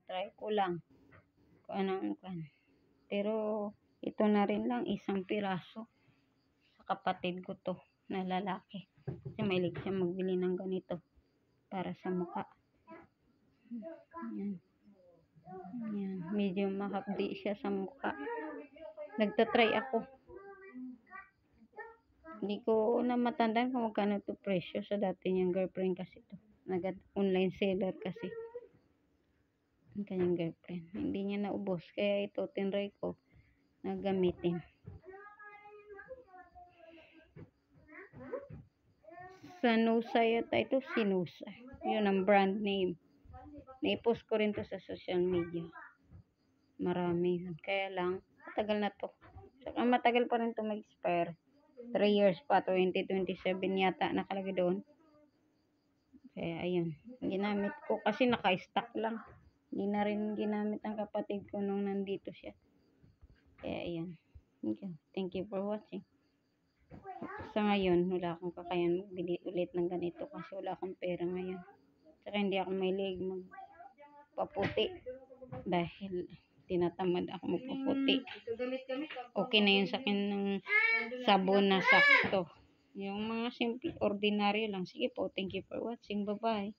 Try ko lang kung anong kan. Pero ito na rin lang, isang piraso. Sa kapatid ko to na lalaki. Kasi mahilig siya magbili ng ganito para sa mukha. Yan. Yan. Medyo mahapdi siya sa mukha. Nagtatry ako. Hindi ko na matandaan kung magkano to presyo sa dati niyang girlfriend kasi to. Online seller kasi. Ang kanyang girlfriend. Hindi niya naubos. Kaya ito, tinry ko na gamitin. Sanusa yata ito. Sinusa. Yun ang brand name. Naipost ko rin to sa social media. Marami yun. Kaya lang, matagal na to. Saka matagal pa rin to mag-expire. 3 years pa. 2027 yata nakalagay doon. Kaya ayun. Ginamit ko kasi naka-stock lang. Hindi na rin ginamit ang kapatid ko nung nandito siya. Kaya ayun. Thank you for watching. Sa ngayon, wala akong kakayan magbili ulit ng ganito kasi wala akong pera ngayon. Saka hindi ako mahilig magpaputi dahil tinatamad ako magpaputi. Okay na yun sa akin ng sabon na sakto. Yung mga simple, ordinaryo lang. Sige po, thank you for watching. Bye-bye.